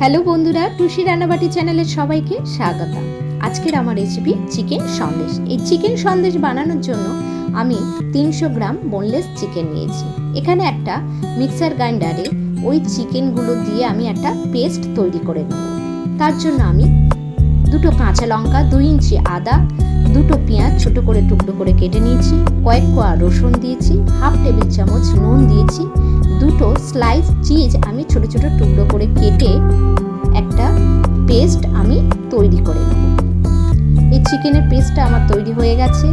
Hello বন্ধুরা, টুসি রান্নাবাটি চ্যানেলের সবাইকে স্বাগত। আজকের আমার রেসিপি চিকেন সন্দেশ। এই চিকেন সন্দেশ বানানোর জন্য আমি 300 গ্রাম বোনলেস চিকেন নিয়েছি। এখানে একটা মিক্সার গ্রাইন্ডারে ওই চিকেনগুলো দিয়ে আমি একটা পেস্ট তৈরি করে নেব। তার জন্য আমি 2টো কাঁচা লঙ্কা, 2 ইঞ্চি আদা, 2টো পেঁয়াজ ছোট করে টুকরো করে কেটে নিয়েছি, কয়েক কোয়া রসুন দিয়েছি, হাফ টেবিল চামচ নুন দিয়েছি, 2টো স্লাইস চিজ আমি ছোট ছোট টুকরো করে কেটে একটা পেস্ট আমি তৈরি করে নেব। এই চিকেনের পেস্টটা আমার তৈরি হয়ে গেছে।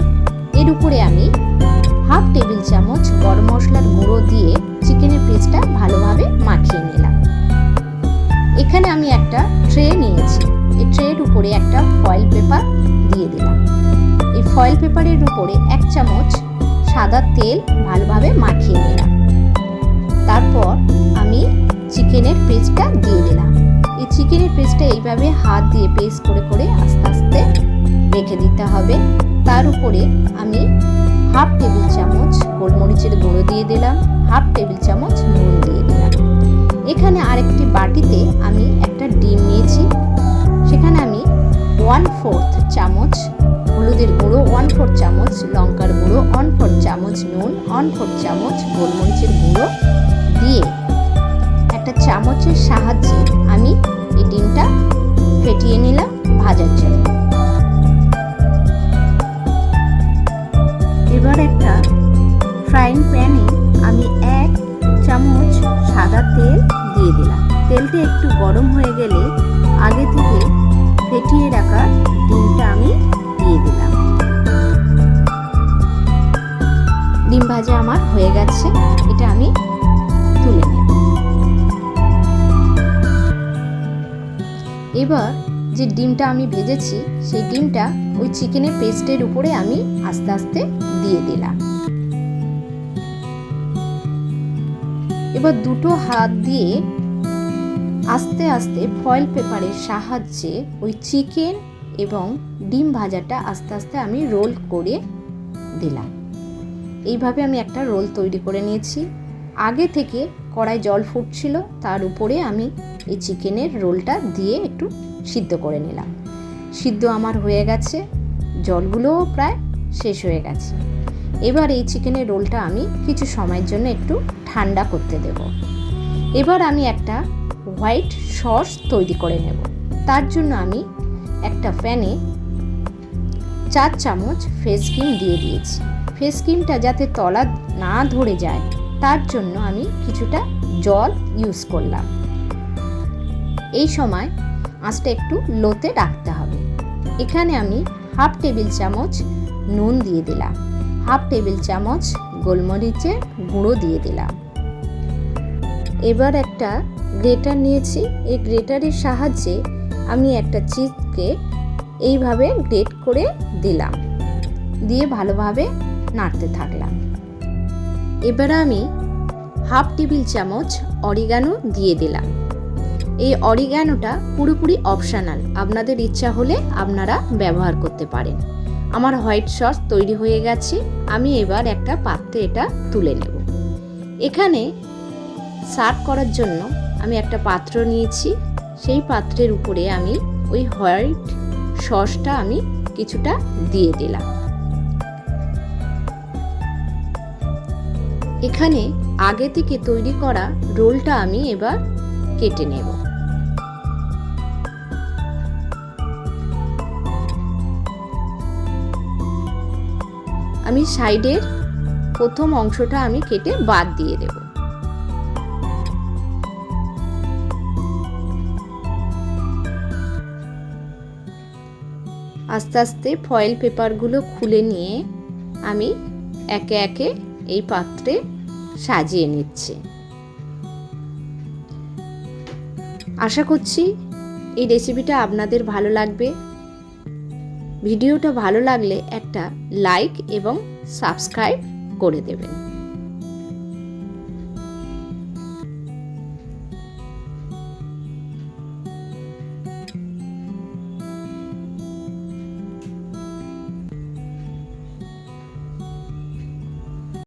এর উপরে আমি হাফ টেবিল চামচ গরম মশলার গুঁড়ো দিয়ে চিকেনের পেস্টটা ভালোভাবে মাখিয়ে নিলাম। এখানে আমি একটা ট্রে নিয়েছি। এই ট্রের উপরে একটা ফয়েল পেপার দিয়ে দিলাম। এই ফয়েল পেপারের উপরে 1 চামচ সাদা তেল ভালোভাবে মাখিয়ে নিলাম। তারপর আমি চিকেনের পেস্টটা দিয়ে দিলাম। এই চিকেনের পেস্টটা এইভাবে হাত দিয়ে পেস্ট করে করে আস্তে আস্তে রেখে দিতে হবে। তার উপরে আমি হাফ টেবিল চামচ গোলমরিচের গুঁড়ো দিয়ে দিলাম, হাফ টেবিল চামচ নুন দিয়ে দিলাম। এখানে আরেকটি বাটিতে আমি একটা ডিম নিয়েছি। সেখানে আমি 1/4 চামচ হলুদের গুঁড়ো, 1/4 চামচ লঙ্কার গুঁড়ো, 1/4 চামচ নুন, 1/4 চামচ গোলমরিচের গুঁড়ো দিয়ে একটা চামচের সাহায্যে আমি এই ডিমটা ফেটিয়ে নিলাম ভাজার জন্য। এবার একটা ফ্রাইং প্যানে আমি 1 চামচ সাদা তেল দিয়ে দিলাম। তেলটা একটু গরম হয়ে গেলে আগে থেকে ফেটিয়ে রাখা ডিমটা আমি দিয়ে দিলাম। ডিম ভাজা আমার হয়ে গেছে, এটা আমি তুলে নেব। এবার যে ডিমটা আমি ভেজেছি সেই ডিমটা ওই চিকেনের পেস্টের উপরে আমি আস্তে আস্তে দিয়ে দিলাম। এবার 2টো হাত দিয়ে আস্তে আস্তে ফয়েল পেপারের সাহায্যে ওই চিকেন এবং ডিম ভাজাটা আস্তে আস্তে আমি রোল করে দিলাম। এইভাবে আমি একটা রোল তৈরি করে নিয়েছি। আগে থেকে কড়াই জল ফুটছিল, তার উপরে আমি এই চিকেনের রোলটা দিয়ে একটু সিদ্ধ করে নিলাম। সিদ্ধ আমার হয়ে গেছে, জলগুলোও প্রায় শেষ হয়ে গেছে। এবার এই চিকেনের রোলটা আমি কিছু সময়ের জন্য একটু ঠান্ডা করতে দেব। এবার আমি একটা হোয়াইট সস তৈরি করে নেব। তার জন্য আমি একটা প্যানে 4 চামচ ফেস ক্রিম দিয়ে দিয়েছি। ফেস ক্রিমটা যাতে তলা না ধরে যায় তার জন্য আমি কিছুটা জল ইউজ করলাম। এই সময় আঁচটা একটু লোতে রাখতে হবে। এখানে আমি হাফ টেবিল চামচ নুন দিয়ে দিলাম, হাফ টেবিল চামচ গোলমরিচের গুঁড়ো দিয়ে দিলাম। এবার একটা গ্রেটার নিয়েছি। এই গ্রেটারের সাহায্যে আমি একটা চিজকে এইভাবে গ্রেট করে দিলাম, দিয়ে ভালোভাবে নাড়তে থাকলাম। এবার আমি হাফ টেবিল চামচ অরিগানো দিয়ে দিলাম। এই অরিগানোটা পুরোপুরি অপশনাল, আপনাদের ইচ্ছা হলে আপনারা ব্যবহার করতে পারেন। আমার হোয়াইট সস তৈরি হয়ে গেছে। আমি এবার একটা পাত্রে এটা তুলে নেব। এখানে সার্ভ করার জন্য আমি একটা পাত্র নিয়েছি। সেই পাত্রের উপরে আমি ওই হোয়াইট সসটা আমি কিছুটা দিয়ে দিলাম। এখানে আগে থেকে তৈরি করা রোলটা আমি এবার কেটে নেব। আমি সাইডের প্রথম অংশটা আমি কেটে বাদ দিয়ে দেব। আস্তে আস্তে ফয়েল পেপারগুলো খুলে নিয়ে আমি একে একে এই পাত্রে সাজিয়ে নিচ্ছি। আশা করছি এই রেসিপিটা আপনাদের ভালো লাগবে। ভিডিওটা ভালো লাগলে একটা লাইক এবং সাবস্ক্রাইব করে দেবেন।